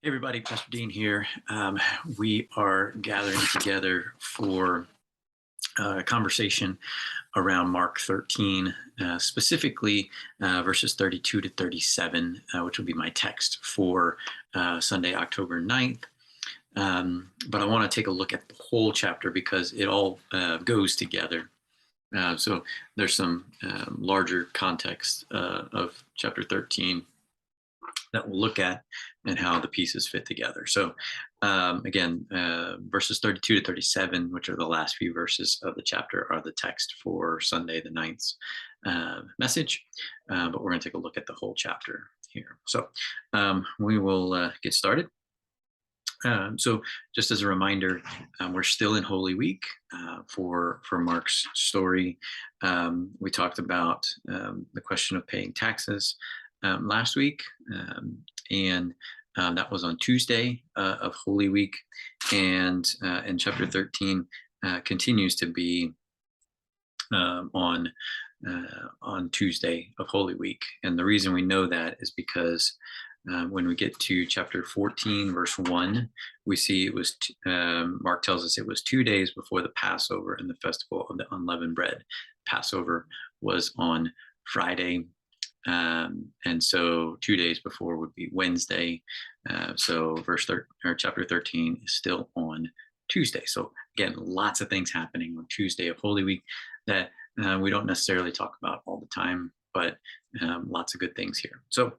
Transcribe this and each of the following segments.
Hey everybody, Pastor Dean here. We are gathering together for a conversation around Mark 13, specifically verses 32 to 37, which will be my text for Sunday, October 9th. But I want to take a look at the whole chapter because it all goes together. So there's some larger context of chapter 13 that we'll look at and how the pieces fit together. So again, verses 32 to 37, which are the last few verses of the chapter, are the text for Sunday the 9th's message. But we're going to take a look at the whole chapter here. So we will get started. So just as a reminder, we're still in Holy Week for Mark's story. We talked about the question of paying taxes last week, and that was on Tuesday of Holy Week, and chapter 13 continues to be on Tuesday of Holy Week. And the reason we know that is because when we get to chapter 14, verse 1, we see it was, Mark tells us it was 2 days before the Passover and the festival of the unleavened bread. Passover was on Friday. And so 2 days before would be Wednesday. So chapter 13 is still on Tuesday. So again, lots of things happening on Tuesday of Holy Week that we don't necessarily talk about all the time, but lots of good things here. So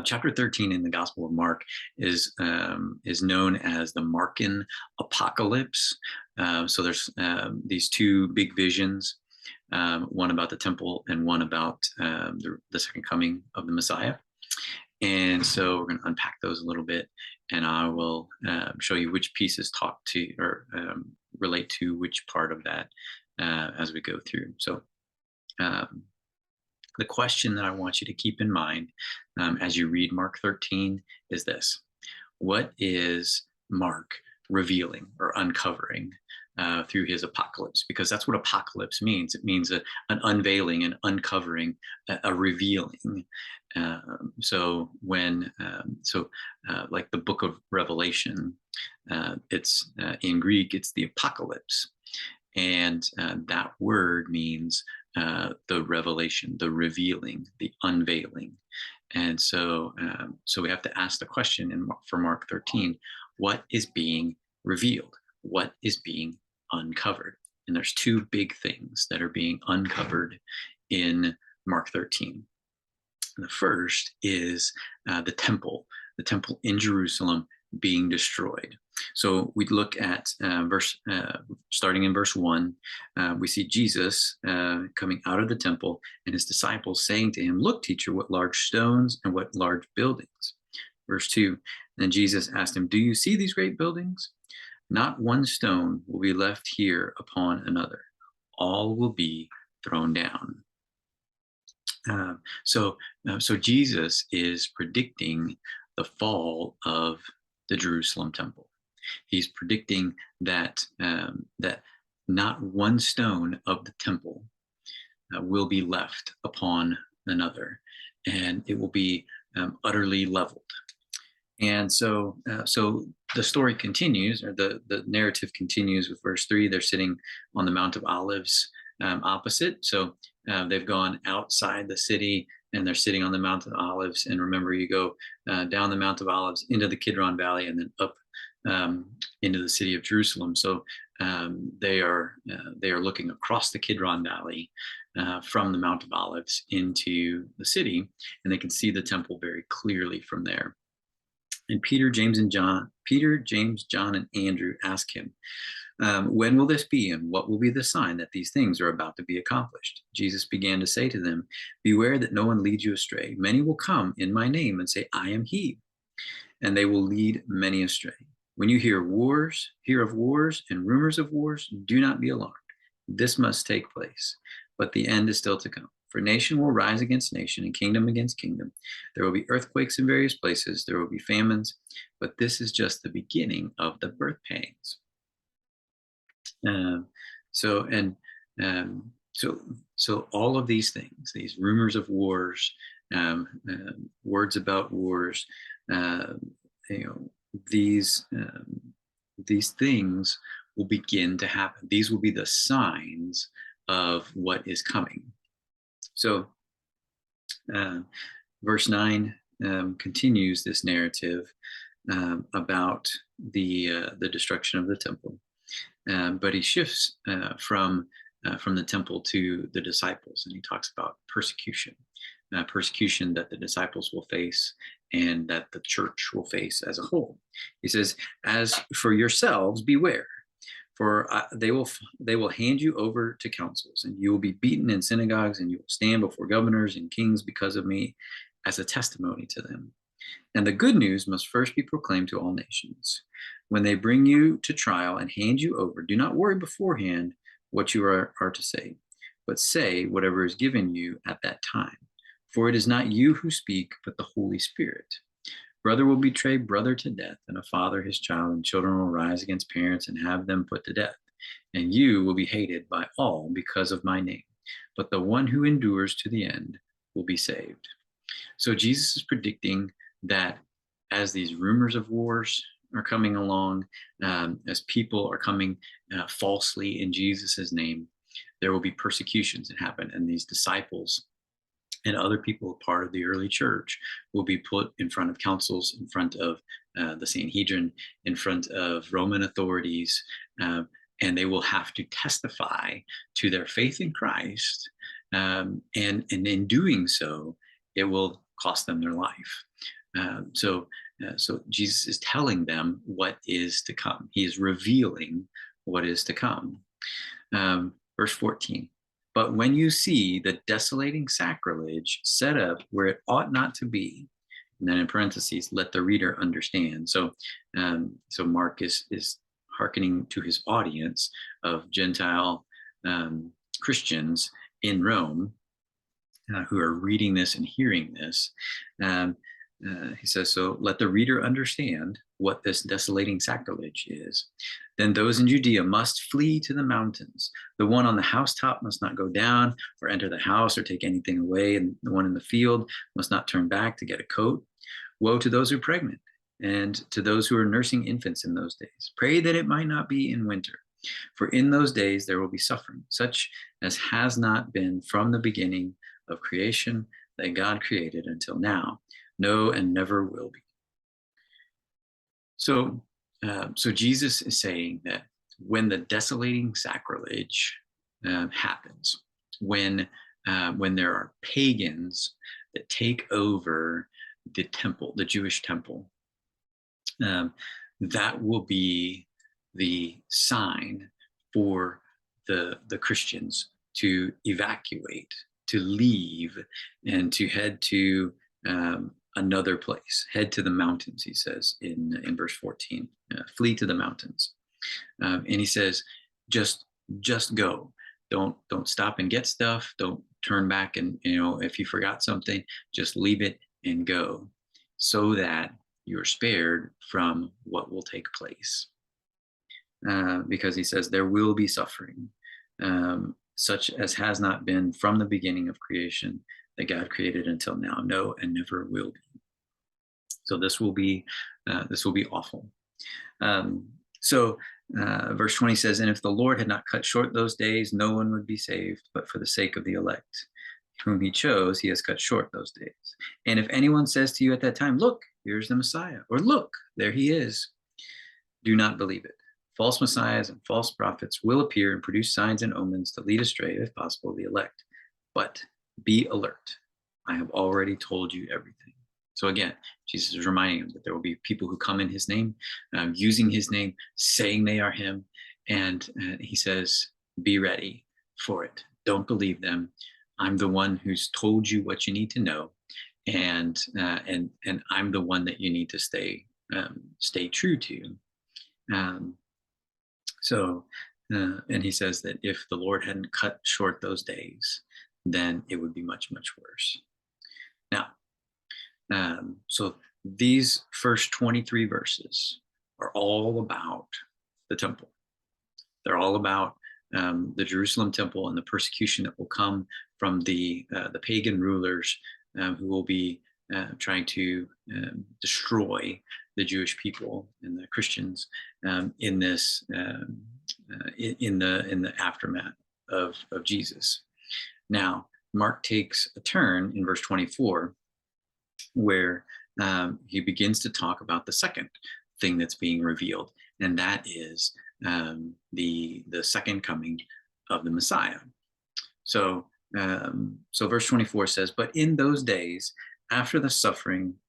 chapter 13 in the Gospel of Mark is known as the Markan apocalypse. So there's these two big visions, one about the temple and one about the second coming of the Messiah. And so we're going to unpack those a little bit, and I will show you which pieces talk to or relate to which part of that as we go through. So the question that I want you to keep in mind as you read Mark 13 is this: what is Mark revealing or uncovering through his apocalypse? Because that's what apocalypse means. It means an unveiling, an uncovering, a revealing. So like the book of Revelation, it's in Greek, it's the apocalypse. And that word means the revelation, the revealing, the unveiling. And so we have to ask the question for Mark 13, what is being revealed? What is being uncovered? And there's two big things that are being uncovered in Mark 13. The first is the temple in Jerusalem being destroyed. So we look at starting in verse 1, we see Jesus coming out of the temple and his disciples saying to him, "Look, teacher, what large stones and what large buildings." Verse 2, then Jesus asked him, "Do you see these great buildings? Not one stone will be left here upon another. All will be thrown down." So Jesus is predicting the fall of the Jerusalem temple. He's predicting that not one stone of the temple will be left upon another, and it will be utterly leveled. And so the story continues, or the narrative continues with verse 3. They're sitting on the Mount of Olives opposite. So they've gone outside the city and they're sitting on the Mount of Olives. And remember, you go down the Mount of Olives into the Kidron Valley and then up into the city of Jerusalem. So they are looking across the Kidron Valley from the Mount of Olives into the city, and they can see the temple very clearly from there. And Peter, James, John, and Andrew ask him, when will this be, and what will be the sign that these things are about to be accomplished? Jesus began to say to them, beware that no one leads you astray. Many will come in my name and say, I am he, and they will lead many astray. When you hear of wars and rumors of wars, do not be alarmed. This must take place, but the end is still to come. For nation will rise against nation and kingdom against kingdom. There will be earthquakes in various places. There will be famines, but this is just the beginning of the birth pangs. So all of these things, these rumors of wars, words about wars, you know, these these things will begin to happen. These will be the signs of what is coming. So, uh, verse 9 continues this narrative about the destruction of the temple, but he shifts from the temple to the disciples, and he talks about persecution, persecution that the disciples will face and that the church will face as a whole. He says, "As for yourselves, beware. For they will hand you over to councils, and you will be beaten in synagogues, and you will stand before governors and kings because of me, as a testimony to them. And the good news must first be proclaimed to all nations. When they bring you to trial and hand you over, do not worry beforehand what you are to say, but say whatever is given you at that time. For it is not you who speak, but the Holy Spirit. Brother will betray brother to death, and a father his child, and children will rise against parents and have them put to death. And you will be hated by all because of my name. But the one who endures to the end will be saved." So Jesus is predicting that as these rumors of wars are coming along, as people are coming falsely in Jesus's name, there will be persecutions that happen, and these disciples and other people, part of the early church, will be put in front of councils, in front of the Sanhedrin, in front of Roman authorities, and they will have to testify to their faith in Christ. And in doing so, it will cost them their life. So Jesus is telling them what is to come. He is revealing what is to come. Verse 14. "But when you see the desolating sacrilege set up where it ought not to be," and then in parentheses, "let the reader understand." So Mark is hearkening to his audience of Gentile Christians in Rome who are reading this and hearing this. He says, "So let the reader understand what this desolating sacrilege is. Then those in Judea must flee to the mountains. The one on the housetop must not go down or enter the house or take anything away, and the one in the field must not turn back to get a coat. Woe to those who are pregnant and to those who are nursing infants in those days. Pray that it might not be in winter. For in those days there will be suffering, such as has not been from the beginning of creation that God created until now. No, and never will be." So Jesus is saying that when the desolating sacrilege happens, when there are pagans that take over the temple, the Jewish temple, that will be the sign for the Christians to evacuate, to leave, and to head to another place. Head to the mountains, he says in verse 14. Flee to the mountains. And he says, just go. Don't stop and get stuff. Don't turn back and, if you forgot something, just leave it and go, so that you're spared from what will take place. Because he says there will be suffering, such as has not been from the beginning of creation that God created until now. No, and never will be. So this will be awful. Verse 20 says, "And if the Lord had not cut short those days, no one would be saved, but for the sake of the elect, whom he chose, he has cut short those days. And if anyone says to you at that time, 'Look, here's the Messiah,' or 'Look, there he is,' do not believe it. False messiahs and false prophets will appear and produce signs and omens to lead astray, if possible, the elect. But be alert. I have already told you everything." So again, Jesus is reminding him that there will be people who come in his name, using his name, saying they are him. And he says, be ready for it. Don't believe them. I'm the one who's told you what you need to know. And I'm the one that you need to stay true to. And he says that if the Lord hadn't cut short those days, then it would be much, much worse. Now, so these first 23 verses are all about the temple. They're all about the Jerusalem temple and the persecution that will come from the pagan rulers who will be trying to destroy the Jewish people and the Christians in this in the aftermath of Jesus. Now, Mark takes a turn in verse 24 where he begins to talk about the second thing that's being revealed, and that is the second coming of the Messiah. So, so verse 24 says, "But in those days, after the suffering,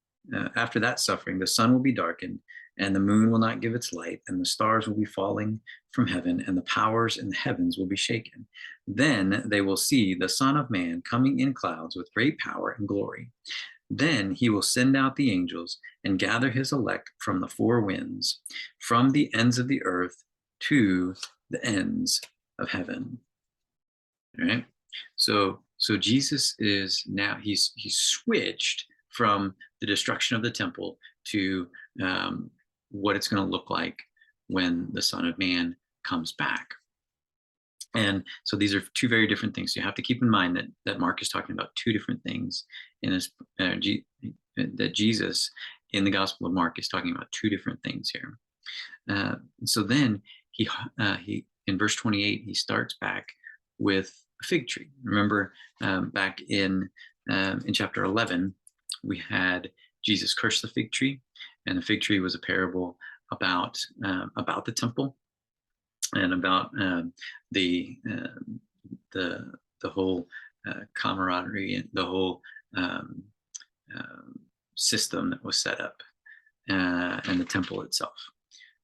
after that suffering, the sun will be darkened, and the moon will not give its light, and the stars will be falling from heaven, and the powers in the heavens will be shaken. Then they will see the Son of Man coming in clouds with great power and glory. Then he will send out the angels and gather his elect from the four winds, from the ends of the earth to the ends of heaven." All right. So Jesus is now he's switched from the destruction of the temple to what it's going to look like when the Son of Man comes back. And so these are two very different things. So you have to keep in mind that Mark is talking about two different things in his that Jesus in the Gospel of Mark is talking about two different things here. So then he in verse 28 he starts back with a fig tree. Remember back in chapter 11 we had Jesus curse the fig tree, and the fig tree was a parable about the temple and about the whole camaraderie and the whole system that was set up and the temple itself.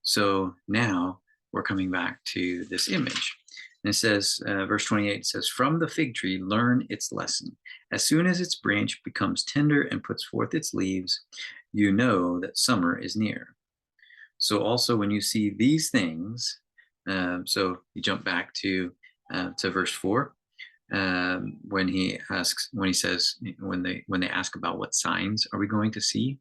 So now we're coming back to this image. And it says, verse 28 says, "From the fig tree learn its lesson. As soon as its branch becomes tender and puts forth its leaves, you know that summer is near. So also when you see these things," so you jump back to verse 4, when he says, when they ask about what signs are we going to see,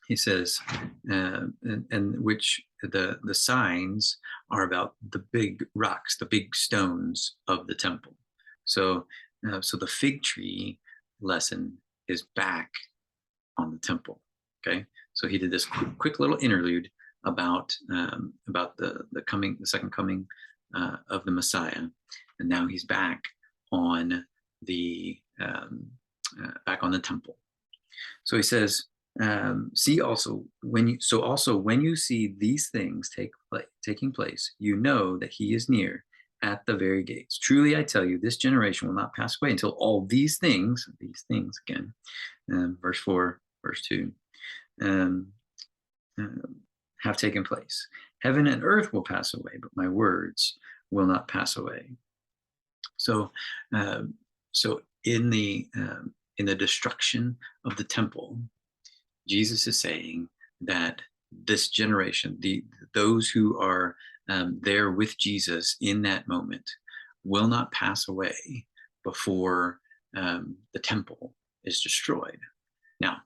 he says, and which the signs are about the big rocks, the big stones of the temple. So the fig tree lesson is back on the temple. Okay, so he did this quick little interlude about the second coming of the Messiah, and now he's back on the temple. So he says, "See also when you see these things taking place, you know that he is near at the very gates. Truly I tell you, this generation will not pass away until all these things again, verse 4, verse 2, have taken place. Heaven and earth will pass away, but my words will not pass away." So, in the destruction of the temple, Jesus is saying that this generation, those who are there with Jesus in that moment, will not pass away before the temple is destroyed. Now,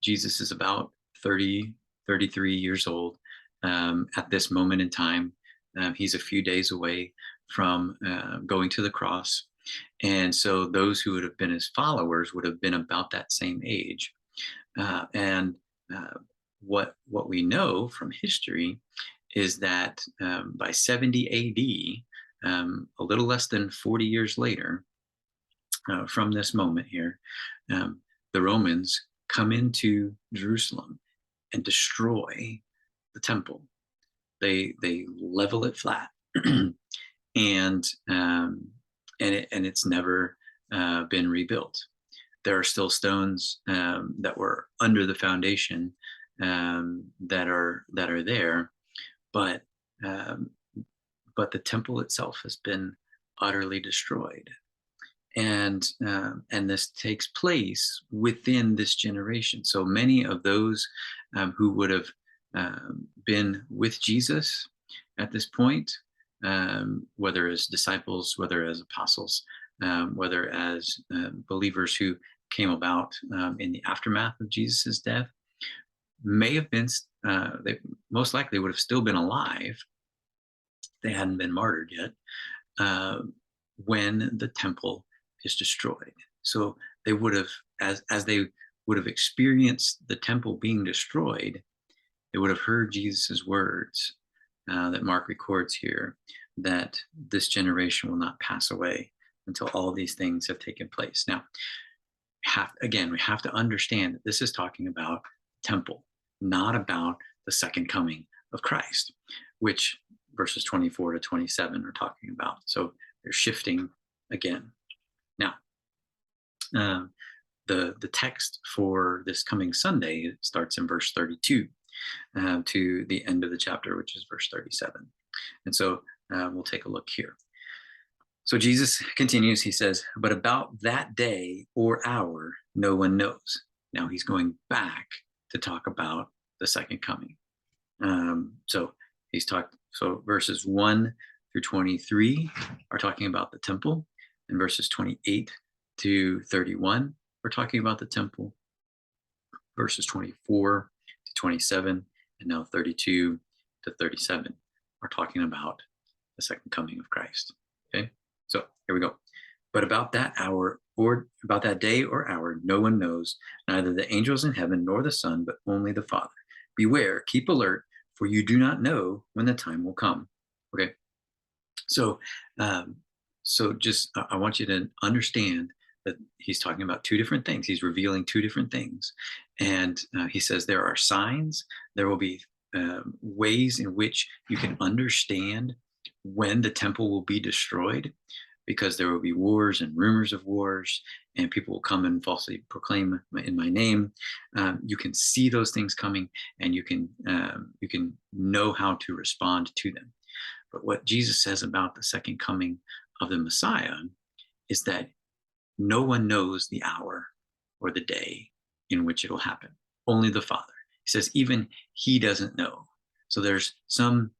Jesus is about 33 years old at this moment in time. He's a few days away from going to the cross. And so those who would have been his followers would have been about that same age. And what we know from history is that by 70 AD, a little less than 40 years later, from this moment here, the Romans come into Jerusalem and destroy the temple. They level it flat, and it's never been rebuilt. There are still stones that were under the foundation that are there, but the temple itself has been utterly destroyed. And this takes place within this generation. So many of those who would have been with Jesus at this point, whether as disciples, whether as apostles, whether as believers who came about in the aftermath of Jesus's death, may have been, they most likely would have still been alive. They hadn't been martyred yet when the temple is destroyed. So they would have, as they would have experienced the temple being destroyed, they would have heard Jesus's words that Mark records here, that this generation will not pass away until all these things have taken place. Now, we have to understand that this is talking about temple, not about the second coming of Christ, which verses 24 to 27 are talking about. So they're shifting again. Now, the text for this coming Sunday starts in verse 32 to the end of the chapter, which is verse 37. And so we'll take a look here. So Jesus continues, he says, but about that day or hour, no one knows. Now he's going back to talk about the second coming. So verses 1 through 23 are talking about the temple, and verses 28 to 31 are talking about the temple, verses 24 to 27, and now 32 to 37 are talking about the second coming of Christ. Okay, so here we go. But about that hour, or about that day or hour, no one knows, neither the angels in heaven nor the Son, but only the Father. Beware, keep alert, for you do not know when the time will come. Okay, so I want you to understand that he's talking about two different things. He's revealing two different things, and he says there are signs. There will be ways in which you can understand when the temple will be destroyed, because there will be wars and rumors of wars, and people will come and falsely proclaim in my name. You can see those things coming, and you can know how to respond to them. But what Jesus says about the second coming of the Messiah is that no one knows the hour or the day in which it'll happen. Only the Father. He says even he doesn't know. So there's some,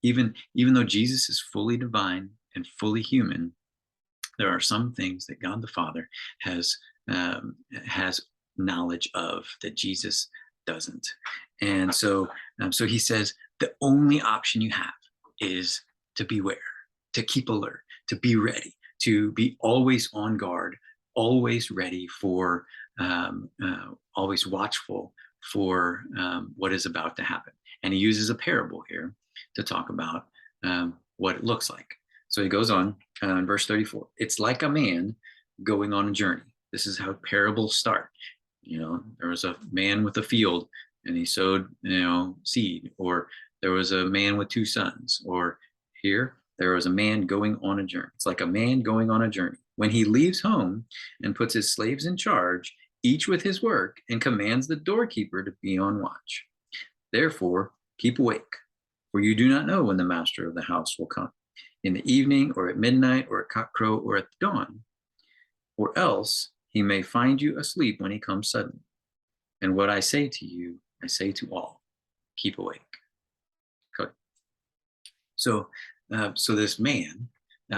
even though Jesus is fully divine and fully human, there are some things that God the Father has knowledge of that Jesus doesn't. And so he says the only option you have is to beware, to keep alert, to be ready, to be always on guard, always ready for, always watchful for what is about to happen. And he uses a parable here to talk about what it looks like. So he goes on in verse 34. It's like a man going on a journey. This is how parables start. There was a man with a field and he sowed, seed, or there was a man with two sons, or here there was a man going on a journey. It's like a man going on a journey. When he leaves home and puts his slaves in charge, each with his work, and commands the doorkeeper to be on watch. Therefore, keep awake, for you do not know when the master of the house will come, in the evening, or at midnight, or at cockcrow, or at the dawn, or else he may find you asleep when he comes suddenly. And what I say to you, I say to all, keep awake. Okay. So this man,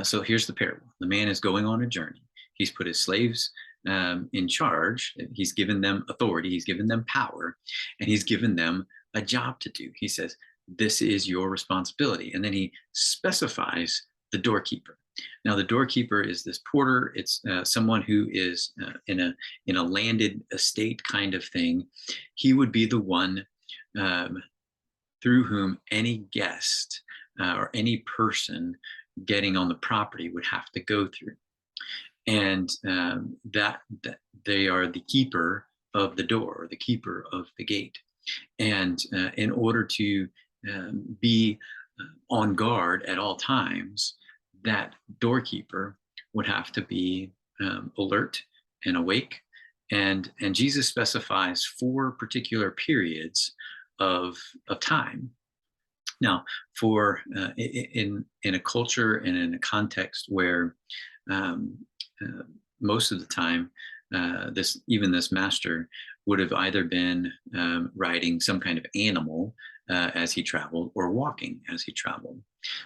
so here's the parable. The man is going on a journey. He's put his slaves in charge. He's given them authority. He's given them power, and he's given them a job to do. He says, this is your responsibility. And then he specifies the doorkeeper. Now, the doorkeeper is this porter. It's someone who is in a landed estate kind of thing. He would be the one through whom any guest or any person getting on the property would have to go through. And that they are the keeper of the door, or the keeper of the gate. And in order to be on guard at all times, that doorkeeper would have to be alert and awake. And Jesus specifies 4 particular periods of time. Now, for in a culture and in a context where most of the time this master would have either been riding some kind of animal as he traveled, or walking as he traveled.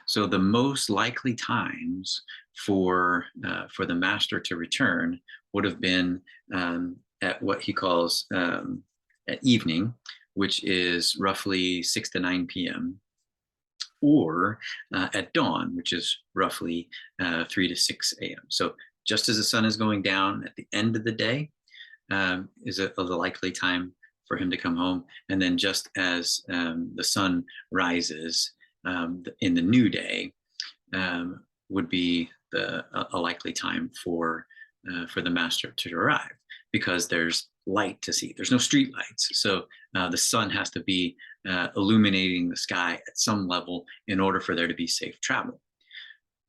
So the most likely times for the master to return would have been at what he calls at evening, which is roughly 6 to 9 p.m., or at dawn, which is roughly 3 to 6 a.m. So just as the sun is going down at the end of the day, is a likely time for him to come home. And then just as the sun rises in the new day, would be a likely time for the master to arrive, because there's light to see. There's no street lights, so the sun has to be illuminating the sky at some level in order for there to be safe travel.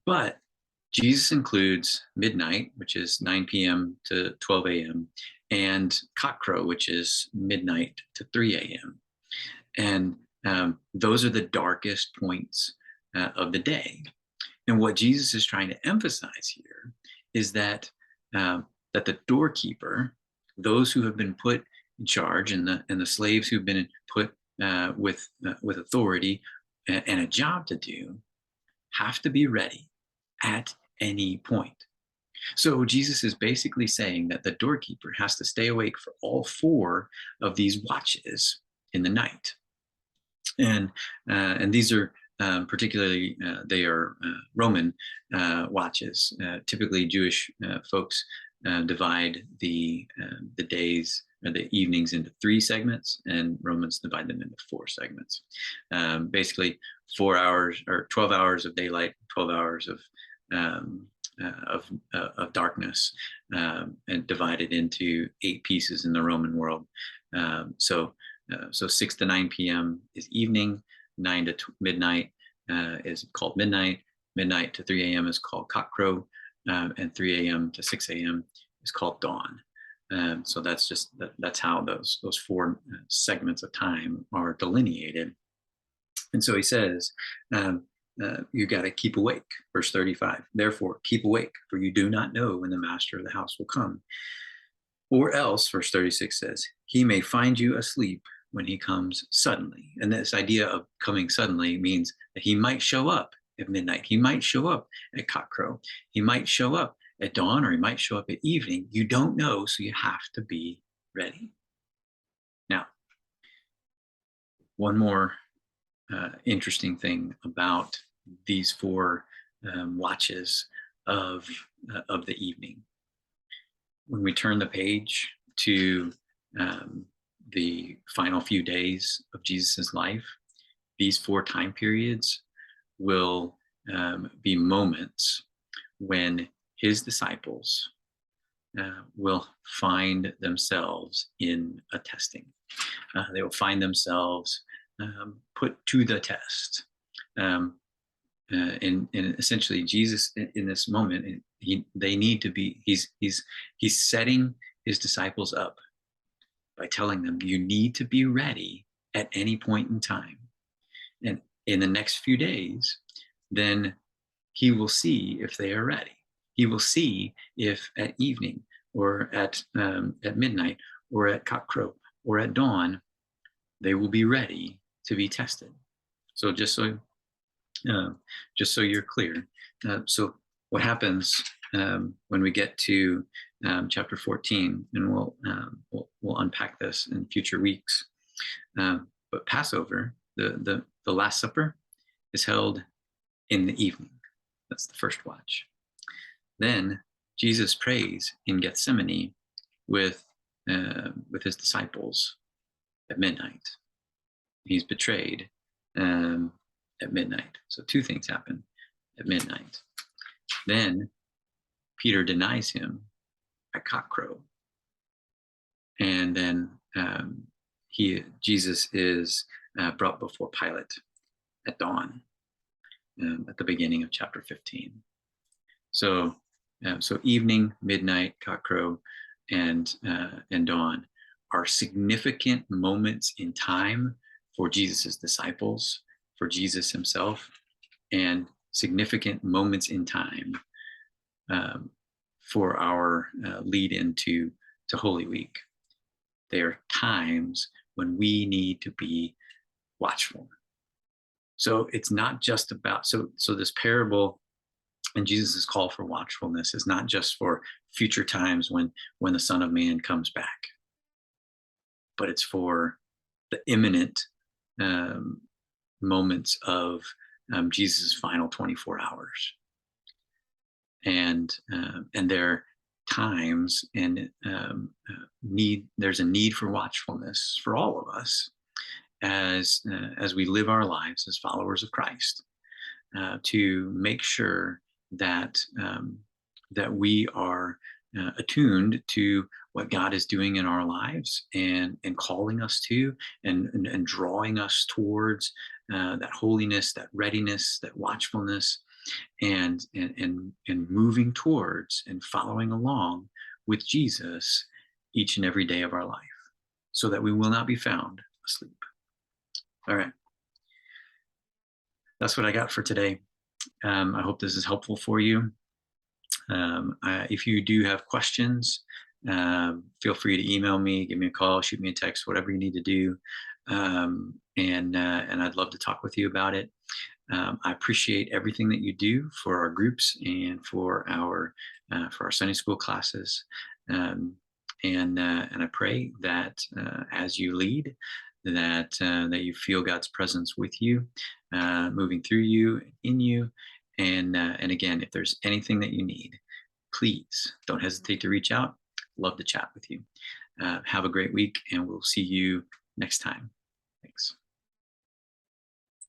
But Jesus includes midnight, which is 9 p.m. to 12 a.m., and cockcrow, which is midnight to 3 a.m. And those are the darkest points of the day. And what Jesus is trying to emphasize here is that that the doorkeeper, those who have been put in charge, and the slaves who've been put with authority and a job to do, have to be ready at any point. So Jesus is basically saying that the doorkeeper has to stay awake for all 4 of these watches in the night, and these are particularly they are Roman watches. Typically, Jewish folks divide the days or the evenings into 3 segments, and Romans divide them into 4 segments. Basically, 4 hours or 12 hours of daylight, 12 hours of darkness, and divided into 8 pieces in the Roman world. So 6 to 9 p.m. is evening, 9 to midnight is called midnight, midnight to 3 a.m. is called cockcrow, and 3 a.m. to 6 a.m. is called dawn. So that's how those 4 segments of time are delineated. And so he says, you got to keep awake. Verse 35, therefore keep awake, for you do not know when the master of the house will come. Or else, verse 36 says, he may find you asleep when he comes suddenly. And this idea of coming suddenly means that he might show up at midnight. He might show up at cockcrow. He might show up at dawn, or he might show up at evening. You don't know, so you have to be ready. Now, one more interesting thing about these 4 watches of the evening. When we turn the page to the final few days of Jesus's life, these 4 time periods will be moments when his disciples will find themselves in a testing. They will find themselves put to the test. And essentially, Jesus in this moment, they need to be. He's setting his disciples up by telling them, you need to be ready at any point in time. And in the next few days, then he will see if they are ready. He will see if at evening, or at midnight, or at cockcrow, or at dawn, they will be ready to be tested. So just so you're clear, so what happens when we get to chapter 14, and we'll unpack this in future weeks. But Passover, the Last Supper, is held in the evening. That's the first watch. Then Jesus prays in Gethsemane with his disciples at midnight. He's betrayed at midnight. So 2 things happen at midnight. Then Peter denies him at cockcrow, and then Jesus is brought before Pilate at dawn, at the beginning of chapter 15. So evening, midnight, cockcrow, and dawn are significant moments in time for Jesus's disciples, for Jesus himself, and significant moments in time for our lead into Holy Week. They are times when we need to be watchful. So it's not just about, so this parable and Jesus' call for watchfulness is not just for future times when the Son of Man comes back, but it's for the imminent moments of Jesus' final 24 hours. and there are times and need. There's a need for watchfulness for all of us as we live our lives as followers of Christ, to make sure that that we are attuned to what God is doing in our lives and calling us to and drawing us towards that holiness, that readiness, that watchfulness, and moving towards and following along with Jesus each and every day of our life, so that we will not be found asleep. All right, that's what I got for today. I hope this is helpful for you. If you do have questions, feel free to email me, give me a call, shoot me a text, whatever you need to do, and I'd love to talk with you about it. I appreciate everything that you do for our groups and for our Sunday school classes, and I pray that as you lead, that you feel God's presence with you, moving through you, in you, and again, if there's anything that you need, please don't hesitate to reach out. Love to chat with you. Have a great week, and we'll see you next time.